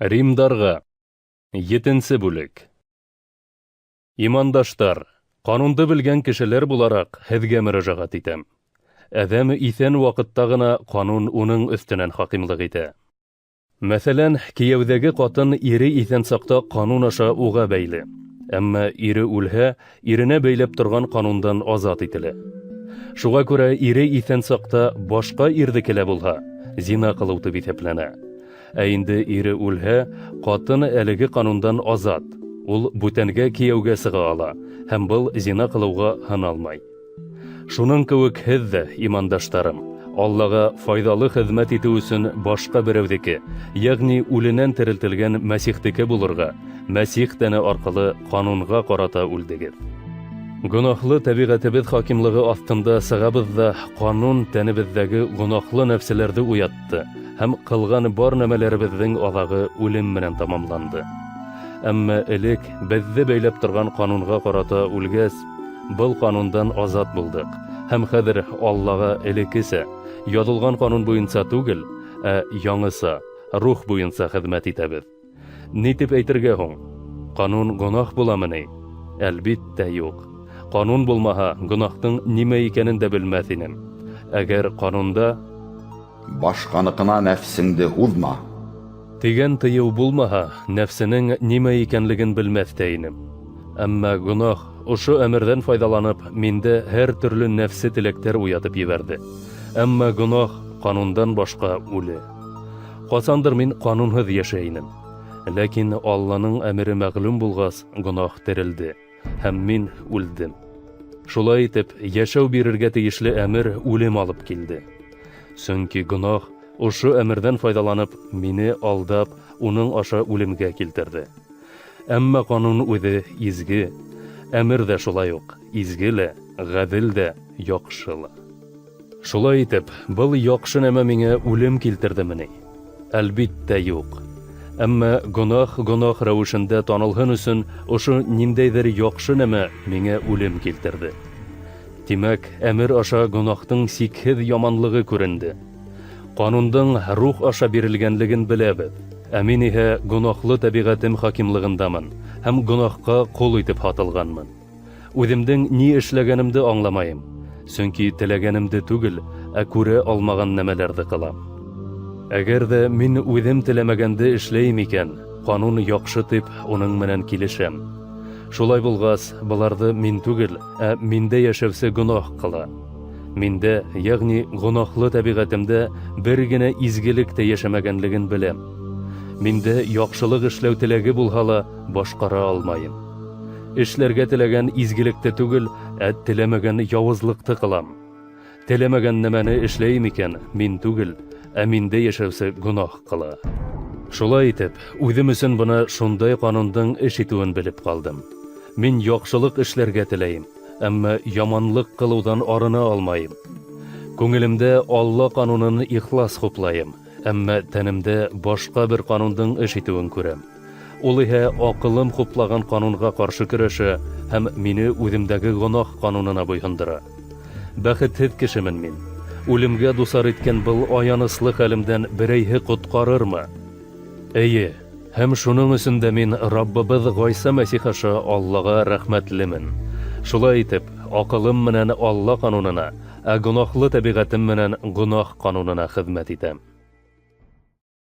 Римдарға. 7-нче бүлек. Имандаштар, канунды белгән кешеләр буларак һеҙгә мөрәҗәгать итәм. Әҙәм иҫән ваҡытта ғына канун уның өҫтөнән хакимлыҡ итә. Мәҫәлән, кейәүҙәге ҡатын ире иҫән саҡта канун аша уға бәйле. Әммә ире үлһә, иренә бәйләп торған канундан азат ителә. Шуға күрә ире иҫән саҡта башҡа ирҙеке лә булһа, зина ҡылыу тип иҫәпләнә. Ә инде ире үлһә, ҡатын әлеге канундан азат. Ул бүтәнгә кейәүгә сыға ала, һәм был зина ҡылыуға һаналмай. Шуның кеүек һеҙ ҙә, имандаштарым, Аллаға файҙалы хеҙмәт итеү өсөн башҡа берәүҙеке, йәғни үленән терелтелгән Мәсихтеке булырға, Мәсих тәне арҡылы ҡанунға ҡарата үлдегеҙ. Гонаһлы тәбиғәтебеҙ хакимлығы аҫтында сығабыҙ ҙа ҡанун тәнебеҙҙәге гонаһлы нәфселәрҙе уятты, һәм ҡылған бар нәмәләребеҙҙең аҙағы үлем менән тамамланды. Әммә элек беҙҙе бәйләп торған ҡанунға ҡарата үлгәс, был ҡанундан азат булдыҡ, һәм хәҙер Аллаға элеккесә, яҙылған ҡанун буйынса түгел, ә яңыса, рух буйынса хеҙмәт итәбеҙ. Ни тип әйтергә һуң? Ҡанун гонаһ буламы ни? Әлбиттә юҡ. Ҡанун булмаһа, гонаһтың нимә икәнен дә белмәҫ инем. Әгәр ҡанунда башҡаныҡына нәфсеңде һуҙма тигән тыйыу булмаһа, нәфсенең нимә икәнлеген белмәҫ тә инем. Әммә гонаһ ошо әмерҙән файҙаланып, миндә һәр төрлө нәфсе теләктәр уятып ебәрҙе. Әммә гонаһ ҡанундан башҡа үле. Ҡасандыр мин ҡанунһыҙ йәшәй инем. Ләкин Алланың әмере мәғлүм булғас, гонаһ терелде, һәм мин үлдем. Шулай итеп, йәшәү бирергә тейешле әмер үлем алып килде. Сөнки гонаһ ошо әмерҙән файҙаланып, мине алдап, уның аша үлемгә килтерҙе. Әммә ҡанун үҙе изге, әмер ҙә шулай уҡ, изге лә, ғәҙел дә, яҡшы ла. Шулай итеп, был яҡшы нәмә миңә үлем килтерҙеме ни? Әлбиттә юҡ. Әммә гонаһ рәүешендә танылһын өсөн, ошо ниндәйҙер яҡшы нәмә миңә үлем килтерҙе. Тимәк, әмер аша гонаһтың сикһеҙ яманлығы күренде. Ҡанундың рух аша бирелгәнлеген беләбеҙ. Ә мин иһә гонаһлы тәбиғәтем хакимлығындамын, һәм гонаһҡа ҡол итеп һатылғанмын. Үҙемдең ни эшләгәнемде аңламайым, сөнки теләгәнемде түгел, ә күрә алмаған нәмәләрҙе ҡылам. Әгәр ҙә мин үҙем теләмәгәнде эшләйем икән, ҡанун яҡшы тип уның менән килешәм. Шулай булғас, быларҙы мин түгел, ә миндә йәшәүсе гонаһ ҡыла. Миндә, йәғни гонаһлы тәбиғәтемдә бер генә изгелек тә йәшәмәгәнлеген беләм. Миндә яҡшылыҡ эшләү теләге булһа ла, башҡара алмайым. Эшләргә теләгән изгелекте түгел, ә теләмәгән яуызлыҡты ҡылам. Теләмәгән нәмәне эшләйем икән, мин түгел, ә миндә йәшәүсе гонаһ ҡыла. Шулай итеп, үҙем өсөн бына шундай ҡанундың эш итеүен белеп ҡалдым. Мин яҡшылыҡ эшләргә теләйем, әммә яманлыҡ ҡылыуҙан арына алмайым. Күңелемдә Алла ҡанунын ихлас хуплайым, әммә тәнемдә башҡа бер ҡанундың эш итеүен күрәм. Ул иһә аҡылым хуплаған ҡанунға ҡаршы көрәшә һәм мине үҙемдәге гонаһ ҡанунына буйһондора. Бәхетһеҙ кешемен мин. Үлемгә дусар иткән был аяныслы хәлемдән берәйһе ҡотҡарырмы? Эйе, һәм шуның өсөн дә мин Раббыбыҙ Ғайса Мәсих аша Аллаға рәхмәтлемен. Шулай итеп, аҡылым менән Алла ҡанунына, ә гонаһлы тәбиғәтем менән гонаһ ҡанунына хеҙмәт итәм.